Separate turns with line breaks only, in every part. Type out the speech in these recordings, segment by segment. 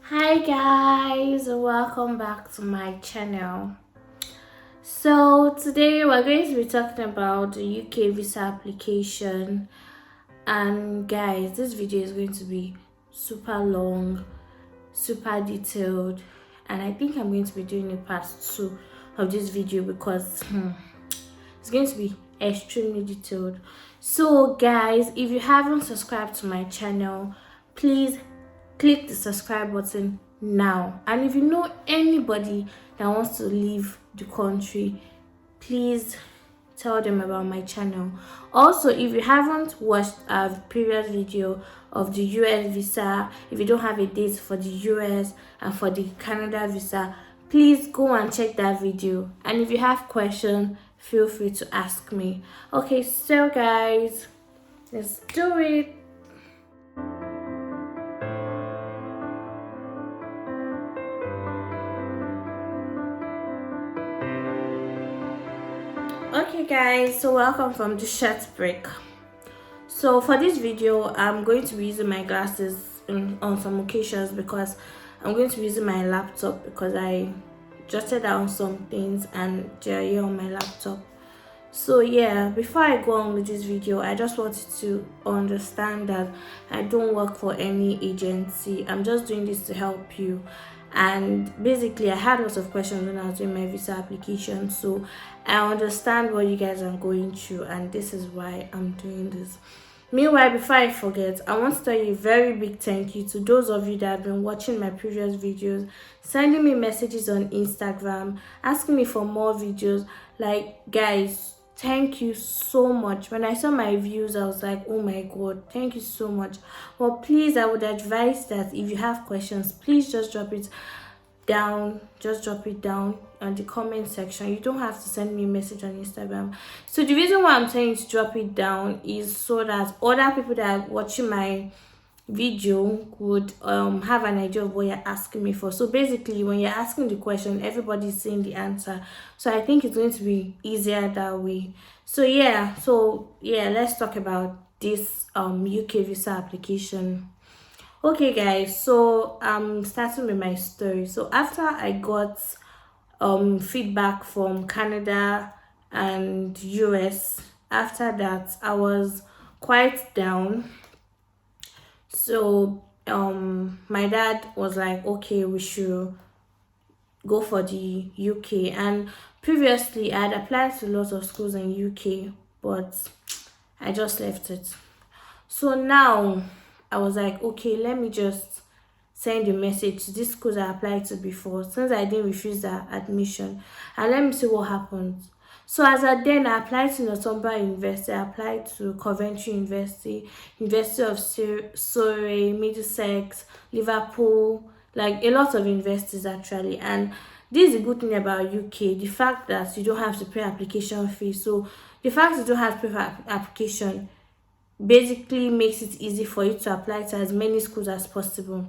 Hi guys, welcome back to my channel. So today we're going to be talking about the UK visa application, and guys, this video is going to be super long, super detailed, and I think I'm going to be doing a part 2 of this video because it's going to be extremely detailed. So guys, if you haven't subscribed to my channel, please click the subscribe button now. And if you know anybody that wants to leave the country, please tell them about my channel. Also, if you haven't watched a previous video of the US visa, if you don't have a date for the US and for the Canada visa, please go and check that video. And if you have questions, feel free to ask me. Okay, so guys, let's do it. Okay guys, so welcome from the short break. So for this video, I'm going to be using my glasses on some occasions because I'm going to be using my laptop because I jotted down some things and they're here on my laptop. So yeah, before I go on with this video, I just wanted to understand that I don't work for any agency. I'm just doing this to help you. And basically I had lots of questions when I was doing my visa application, so I understand what you guys are going through, and this is why I'm doing this. Meanwhile, before I forget, I want to tell you a very big thank you to those of you that have been watching my previous videos, sending me messages on Instagram, asking me for more videos. Like, guys, thank you so much. When I saw my views, I was like, oh my god, thank you so much. Well, please, I would advise that if you have questions, please just drop it down on the comment section. You don't have to send me a message on Instagram. So the reason why I'm saying to drop it down is so that other people that are watching my video would have an idea of what you're asking me for. So basically, when you're asking the question, everybody's seeing the answer, so I think it's going to be easier that way. So yeah, let's talk about this UK visa application. Okay guys, so I'm starting with my story. So after I got feedback from Canada and US, after that I was quite down. So my dad was like, okay, we should go for the UK. And previously I had applied to lots of schools in UK, but I just left it. So now I was like, okay, let me just send a message to these schools I applied to before, since I didn't refuse their admission, and let me see what happens. So as at then, I applied to Northumberland University, I applied to Coventry University, University of Surrey, Middlesex, Liverpool, like a lot of universities actually. And this is a good thing about UK, the fact that you don't have to pay application fee. So the fact you don't have to pay for application basically makes it easy for you to apply to as many schools as possible.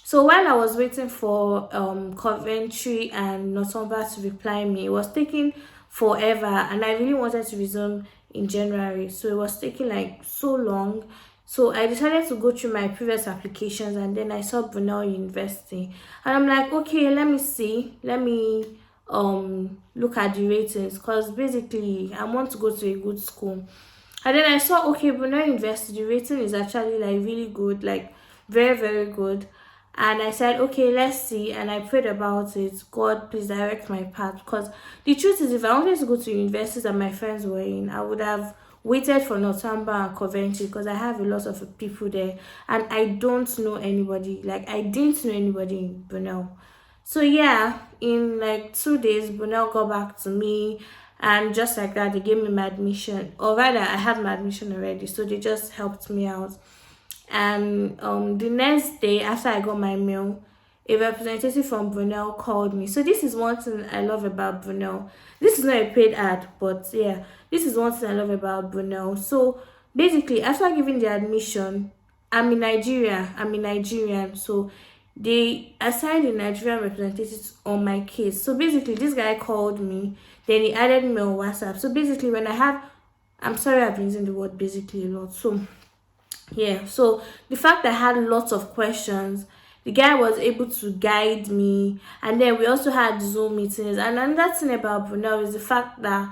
So while I was waiting for Coventry and Northumberland to reply me, it was taking forever, and I really wanted to resume in January, so it was taking like so long. So I decided to go through my previous applications, and then I saw Brunel University, and I'm like, okay, let me see, let me look at the ratings, because basically I want to go to a good school. And then I saw, okay, Brunel University, the rating is actually like really good, like very, very good. And I said, okay, let's see. And I prayed about it. God, please direct my path. Because the truth is, if I wanted to go to universities that my friends were in, I would have waited for Northumberland and Coventry, because I have a lot of people there. And I don't know anybody. Like, I didn't know anybody in Brunel. So yeah, in like 2 days, Brunel got back to me. And just like that, they gave me my admission. Or rather, I had my admission already. So they just helped me out. And the next day after I got my mail, a representative from Brunel called me. So this is one thing I love about Brunel. This is not a paid ad, but yeah, this is one thing I love about Brunel. So basically, after giving the admission, I'm in Nigeria. I'm in Nigerian. So they assigned a Nigerian representative on my case. So basically, this guy called me. Then he added me on WhatsApp. So basically, when I have, I'm sorry, I've been using the word basically a lot. So yeah, so the fact that I had lots of questions, the guy was able to guide me. And then we also had Zoom meetings. And another thing about Brunel is the fact that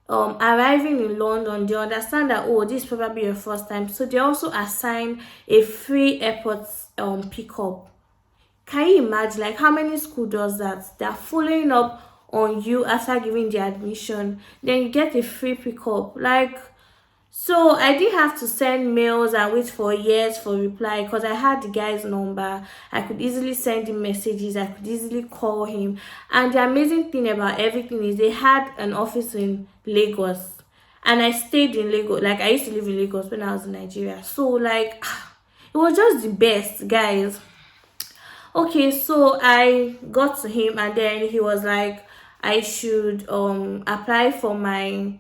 arriving in London, they understand that, oh, this is probably your first time, so they also assign a free airport pickup. Can you imagine, like, how many school does that? They're following up on you after giving the admission, then you get a free pickup. Like, so I didn't have to send mails and wait for years for reply because I had the guy's number. I could easily send him messages. I could easily call him. And the amazing thing about everything is they had an office in Lagos. And I stayed in Lagos. Like, I used to live in Lagos when I was in Nigeria. So, like, it was just the best, guys. Okay, so I got to him and then he was like, I should apply for my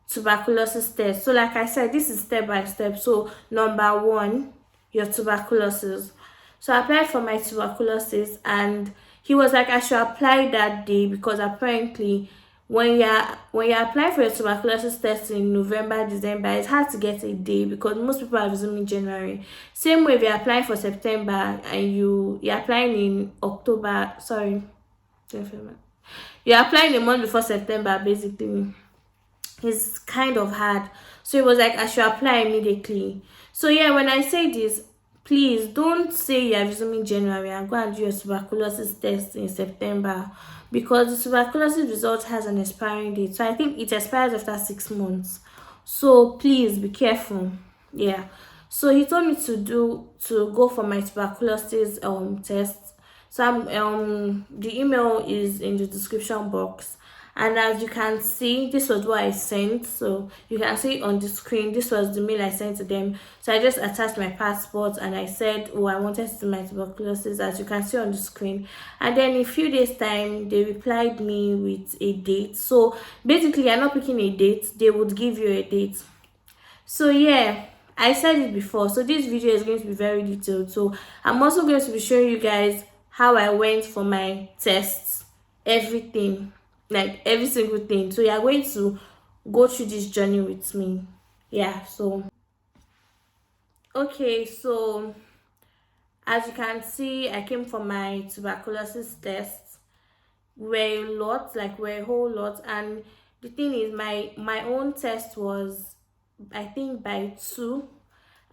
tuberculosis test. So like I said, this is step by step. So number one, your tuberculosis. So I applied for my tuberculosis and he was like I should apply that day because apparently when you apply for your tuberculosis test in November, December, it's hard to get a day because most people are resuming January. Same way if you're applying for September and you're applying in October, sorry, you're applying a month before September, basically. It's kind of hard. So it was like I should apply immediately. So yeah, when I say this, please don't say you're resuming January and go and do your tuberculosis test in September because the tuberculosis result has an expiring date. So I think it expires after 6 months. So please be careful. Yeah. So he told me to go for my tuberculosis test. So the email is in the description box. And as you can see, this was what I sent. So you can see on the screen, this was the mail I sent to them. So I just attached my passport and I said, oh, I wanted to do my tuberculosis, as you can see on the screen. And then in a few days time, they replied me with a date. So basically, you're not picking a date, they would give you a date. So yeah, I said it before. So this video is going to be very detailed. So I'm also going to be showing you guys how I went for my tests, everything. Like every single thing. So you're going to go through this journey with me. Yeah, so okay, so as you can see, I came for my tuberculosis test. We're a lot, like we're a whole lot. And the thing is, my own test was, I think, by 2.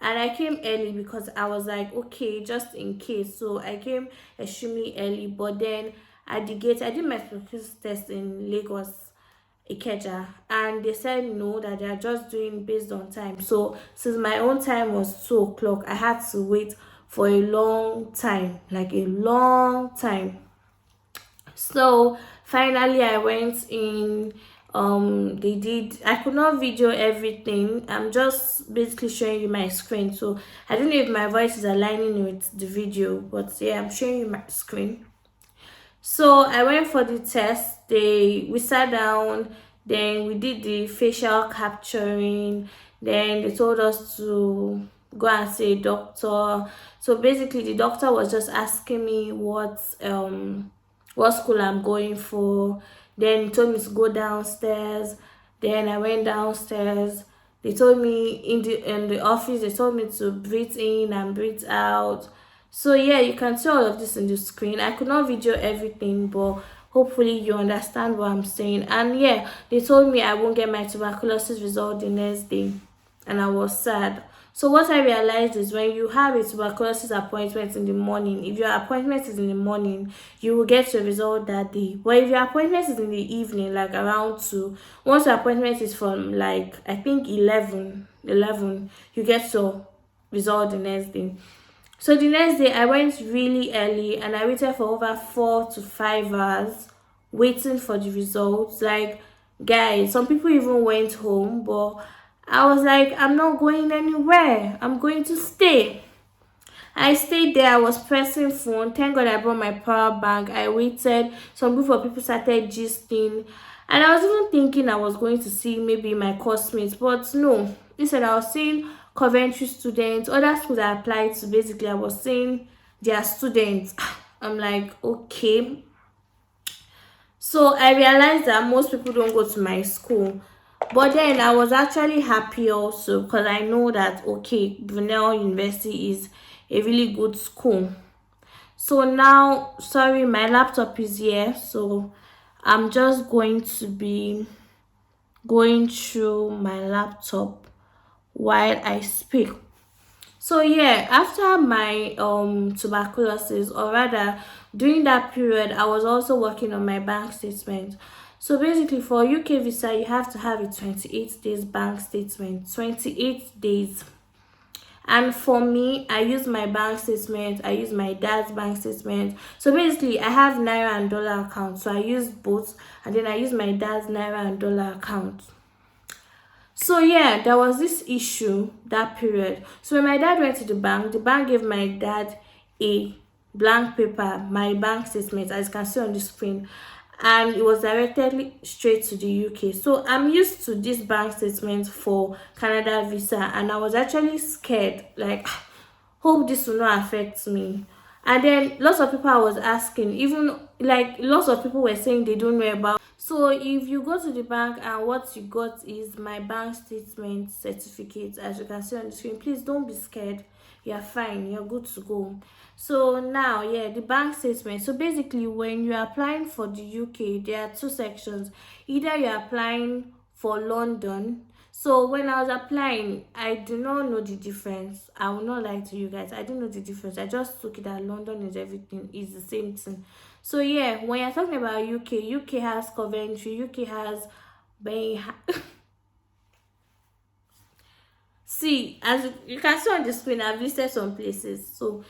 And I came early because I was like, okay, just in case. So I came extremely early, but then at the gate, I did my tuberculosis test in Lagos, Ikeja, and they said no, that they are just doing based on time. So since my own time was 2 o'clock, I had to wait for a long time, like a long time. So finally I went in. I could not video everything. I'm just basically showing you my screen. So I don't know if my voice is aligning with the video, but yeah, I'm showing you my screen. So I went for the test. We sat down, then we did the facial capturing, then they told us to go and see a doctor. So basically the doctor was just asking me what school I'm going for. Then he told me to go downstairs. Then I went downstairs. They told me in the office, they told me to breathe in and breathe out. So yeah, you can see all of this in the screen. I could not video everything, but hopefully you understand what I'm saying. And yeah, they told me I won't get my tuberculosis result the next day, and I was sad. So what I realized is when you have a tuberculosis appointment in the morning, if your appointment is in the morning, you will get your result that day. But if your appointment is in the evening, like around 2, once your appointment is from like, I think 11, you get your result the next day. So the next day, I went really early and I waited for over 4 to 5 hours waiting for the results. Like, guys, some people even went home, but I was like, I'm not going anywhere. I'm going to stay. I stayed there. I was pressing phone. Thank God I brought my power bank. I waited. Some group of people started gisting. And I was even thinking I was going to see maybe my classmates, but no. Instead, I was seeing Coventry students, other schools I applied to. Basically, I was seeing their students. I'm like, okay. So I realized that most people don't go to my school. But then I was actually happy also because I know that, okay, Brunel University is a really good school. So now, sorry, my laptop is here, so I'm just going to be going through my laptop while I speak. So yeah, after my tuberculosis, or rather during that period, I was also working on my bank statement. So basically for UK visa, you have to have a 28 days bank statement, 28 days. And for me, I use my bank statement, I use my dad's bank statement. So basically, I have Naira and dollar account. So I use both, and then I use my dad's Naira and dollar account. So yeah, there was this issue that period. So when my dad went to the bank gave my dad a blank paper, my bank statement, as you can see on the screen, and it was directly straight to the UK. So I'm used to this bank statement for Canada visa, and I was actually scared, like, hope this will not affect me. And then lots of people I was asking, even like lots of people were saying they don't know about. So if you go to the bank and what you got is my bank statement certificate, as you can see on the screen, please don't be scared. You're fine, you're good to go. So now, yeah, the bank statement. So basically, when you're applying for the UK, there are two sections. Either you're applying for London. So when I was applying, I do not know the difference. I will not lie to you guys. I don't know the difference. I just took it that London is everything, is the same thing. So yeah, when you're talking about UK has Coventry, UK has Birmingham. See, as you can see on the screen, I've listed some places. So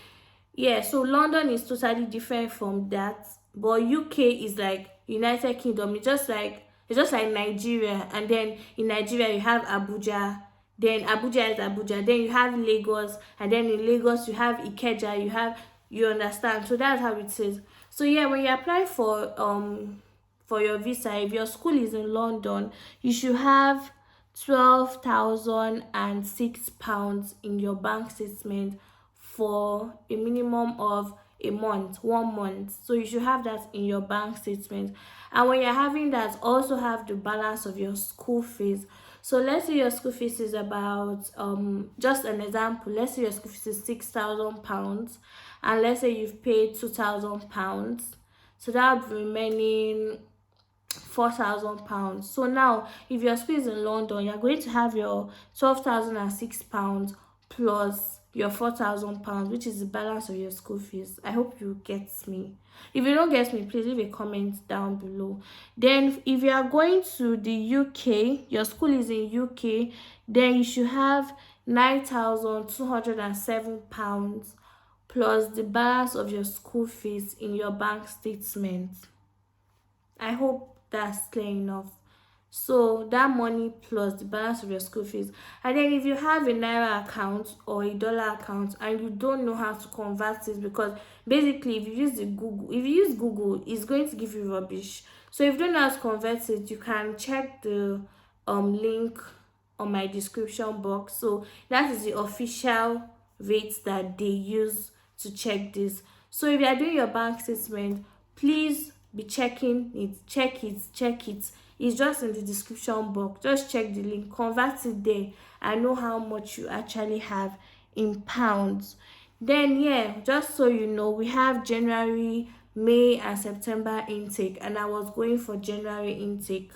yeah, so London is totally different from that, but UK is like United Kingdom. It's just like Nigeria, and then in Nigeria you have Abuja. Then Abuja is Abuja. Then you have Lagos, and then in Lagos you have Ikeja. You understand. So that's how it is. So yeah, when you apply for your visa, if your school is in London, you should have 12,006 pounds in your bank statement for a minimum of a month, 1 month. So you should have that in your bank statement. And when you're having that, also have the balance of your school fees. So let's say your school fees is about just an example, let's say your school fees is £6,000, and let's say you've paid £2,000. So that would be remaining £4,000. So now, if your school is in London, you're going to have your £12,006 plus your £4,000, which is the balance of your school fees. I hope you get me. If you don't get me, please leave a comment down below. Then, if you are going to the UK, your school is in UK, then you should have £9,207 plus the balance of your school fees in your bank statement. I hope that's clear enough. So that money plus the balance of your school fees. And then if you have a Naira account or a dollar account and you don't know how to convert it, because basically if you use Google, it's going to give you rubbish. So if you don't know how to convert it, you can check the link on my description box. So that is the official rates that they use to check this. So if you are doing your bank statement, please be checking it, check it. It's just in the description box. Just check the link, convert it there, and know how much you actually have in pounds. Then yeah, just so you know, we have January, May, and September intake, and I was going for January intake.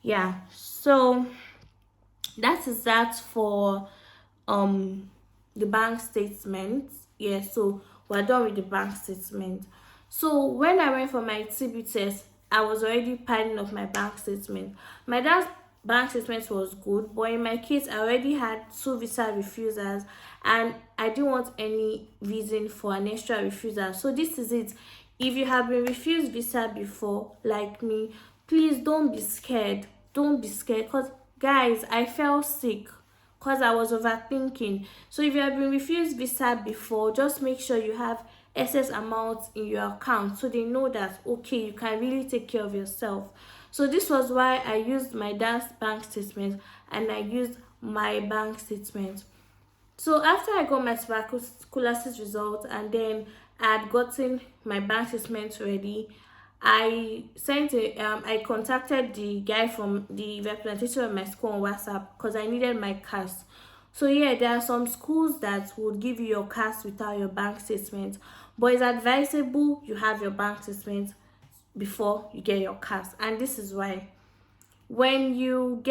Yeah, so that is that for the bank statement. Yeah, so we're done with the bank statement. So when I went for my TB test, I was already piling up my bank statement. My dad's bank statement was good, but in my case I already had two visa refusals, and I didn't want any reason for an extra refusal. So this is it. If you have been refused visa before, like me, please don't be scared. Don't be scared, because guys, I felt sick because I was overthinking. So if you have been refused visa before, just make sure you have excess amounts in your account so they know that okay, you can really take care of yourself. So this was why I used my dad's bank statement and I used my bank statement. So after I got my tuberculosis result and then I had gotten my bank statement ready, I contacted the guy from the representative of my school on WhatsApp because I needed my cash. So yeah, there are some schools that would give you your CAS without your bank statement, but it's advisable you have your bank statement before you get your CAS. And this is why: when you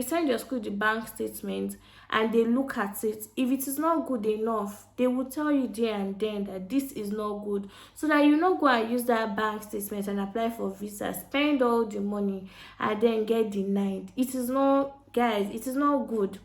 send your school the bank statement and they look at it, if it is not good enough, they will tell you there and then that this is not good, so that you not go and use that bank statement and apply for visa, spend all the money, and then get denied. It is not, guys, it is not good.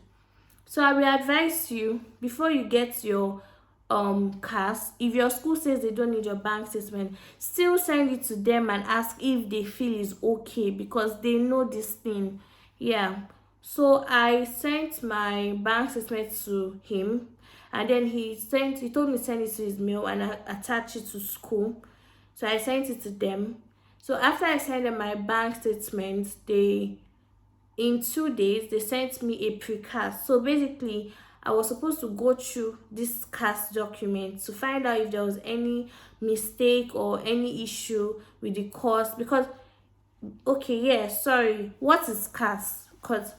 So I will advise you, before you get your CAS, if your school says they don't need your bank statement, still send it to them and ask if they feel is okay, because they know this thing. Yeah. So I sent my bank statement to him, and then he told me send it to his mail and attach it to school. So I sent it to them. So after I sent them my bank statement, they in 2 days they sent me a precast. So basically I was supposed to go through this cast document to find out if there was any mistake or any issue with the course. Because okay, yeah, sorry, what is cast? Because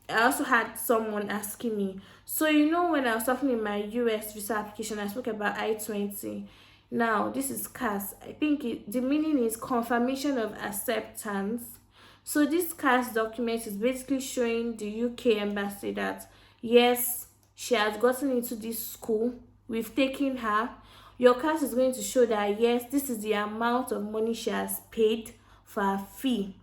I also had someone asking me. So when I was talking in my US visa application, I spoke about I-20. Now this is CAS. I think the meaning is confirmation of acceptance. So this CAS document is basically showing the UK embassy that yes, she has gotten into this school. We've taken her. Your CAS is going to show that yes, this is the amount of money she has paid for her fee.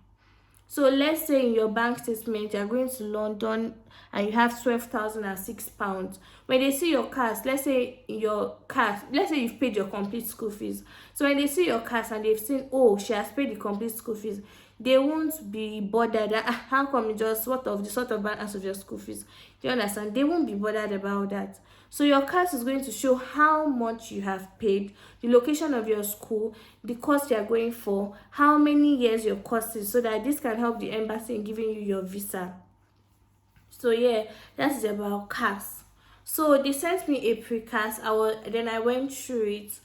So let's say in your bank statement you're going to London and you have £12,006. When they see your CAS, let's say you've paid your complete school fees. So when they see your CAS and they've seen, oh, she has paid the complete school fees, they won't be bothered that how come you just what of the sort of balance of your school fees. Do you understand? They won't be bothered about that. So your CAS is going to show how much you have paid, the location of your school, the course you are going for, how many years your course is, so that this can help the embassy in giving you your visa. So yeah, that's about CAS. So they sent me a precast. Then I went through it,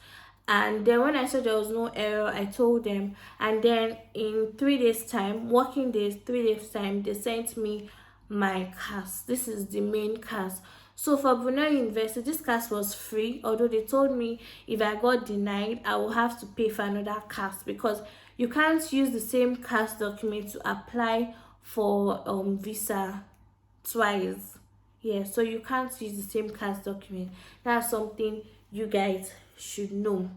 and then when I saw there was no error, I told them. And then in 3 days time, working days, 3 days time, they sent me my CAS. This is the main CAS. So for Brunei University, this CAS was free, although they told me if I got denied, I will have to pay for another CAS, because you can't use the same CAS document to apply for visa twice. Yeah, so you can't use the same CAS document. That's something you guys should know.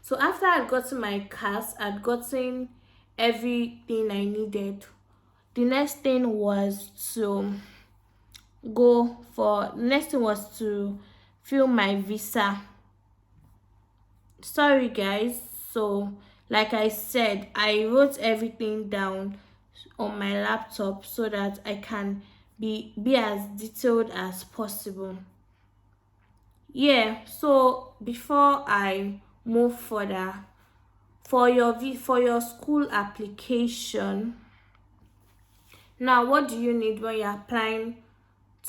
So after I'd gotten my CAS, I'd gotten everything I needed. The next thing was to fill my visa. Sorry guys, so like I said, I wrote everything down on my laptop so that I can be as detailed as possible. Yeah, so before I move further, for your school application, now what do you need when you're applying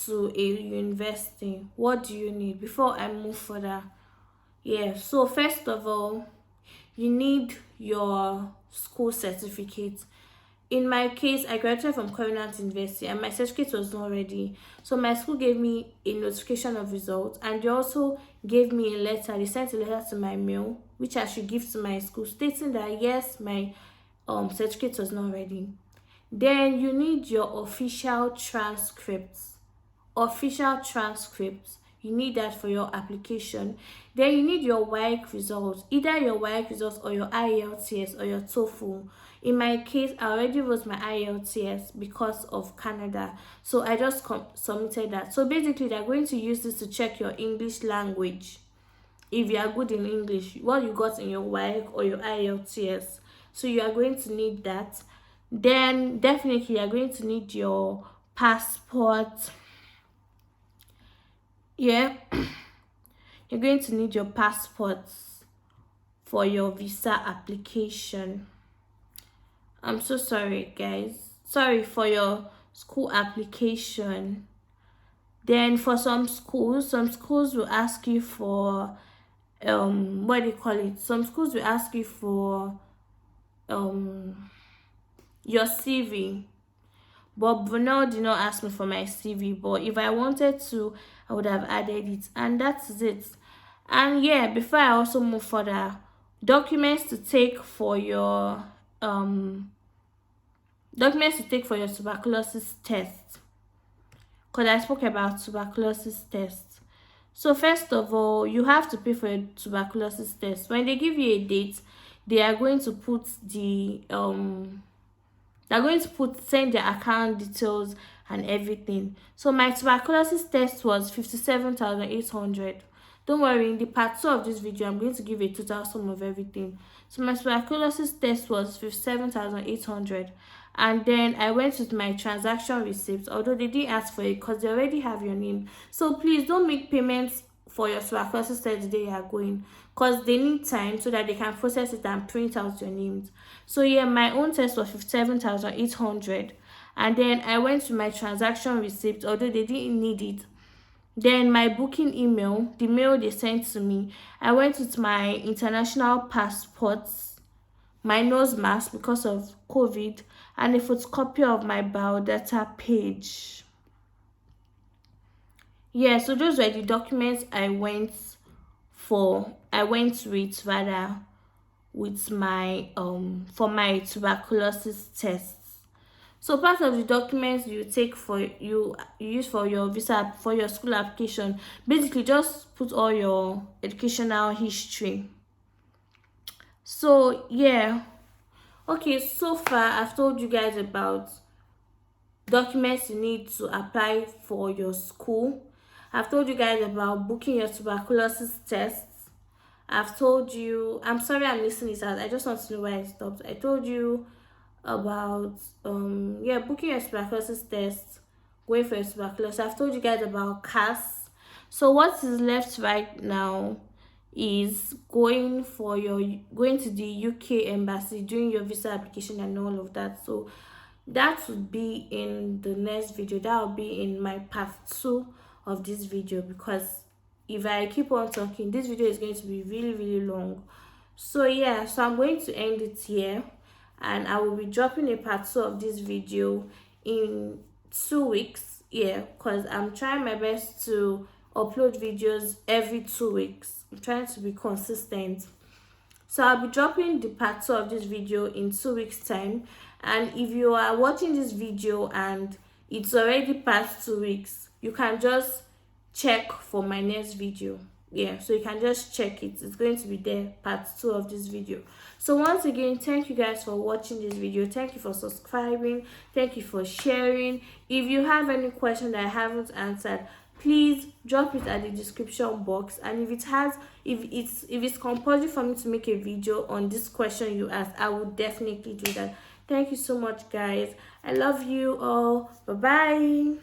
to a university? What do you need before I move further? Yeah, so first of all, you need your school certificate. In my case, I graduated from Covenant University and my certificate was not ready. So my school gave me a notification of results, and they also gave me a letter. They sent a letter to my mail, which I should give to my school, stating that yes, my certificate was not ready. Then you need your official transcripts. You need that for your application. Then you need your WAEC results, either your WAEC results or your IELTS or your TOEFL. In my case, I already wrote my IELTS because of Canada, so I just submitted that. So basically, they're going to use this to check your English language. If you are good in English, what you got in your WAEC or your IELTS. So you are going to need that. Then definitely you are going to need your passport. Yeah, you're going to need your passports for your visa application. I'm so sorry guys, sorry, for your school application. Then for some schools will ask you for what do you call it, some schools will ask you for your CV. but Brunel did not ask me for my CV. But if I wanted to, I would have added it, and that's it. And yeah, before I also move further, documents to take for your um tuberculosis test, because I spoke about tuberculosis test. So first of all, you have to pay for your tuberculosis test. When they give you a date, they are going to put send their account details and everything. So my tuberculosis test was 57,800. Don't worry, in the part 2 of this video, I'm going to give a total sum of everything. So my tuberculosis test was 57,800. And then I went with my transaction receipt, although they didn't ask for it because they already have your name. So please don't make payments for your tuberculosis test the day you are going, because they need time so that they can process it and print out your names. So yeah, my own test was 57,800. And then I went to my transaction receipt, although they didn't need it. Then my booking email, the mail they sent to me, I went with my international passports, my nose mask because of COVID, and a photocopy of my biodata page. Yeah, so those were the documents I went with, rather, with my for my tuberculosis tests. So part of the documents you take for you use for your visa, for your school application, basically just put all your educational history. So yeah, okay, so far I've told you guys about documents you need to apply for your school. I've told you guys about booking your tuberculosis tests. I've told you, I'm sorry I'm missing this out. I just want to know why I stopped. I told you about yeah, booking your tuberculosis test, going for your tuberculosis. I've told you guys about CAS. So what is left right now is going to the UK embassy, doing your visa application and all of that. So that would be in the next video. That will be in my part 2 of this video, because if I keep on talking, this video is going to be really long. So yeah, so I'm going to end it here, and I will be dropping a part 2 of this video in 2 weeks. Yeah, because I'm trying my best to upload videos every 2 weeks. I'm trying to be consistent. So I'll be dropping the part 2 of this video in 2 weeks time. And if you are watching this video and it's already past 2 weeks, you can just check for my next video. Yeah, so you can just check it. It's going to be there, part 2 of this video. So once again, thank you guys for watching this video. Thank you for subscribing. Thank you for sharing. If you have any question that I haven't answered, please drop it at the description box. And if it's compulsory for me to make a video on this question you asked, I will definitely do that. Thank you so much, guys. I love you all. Bye bye.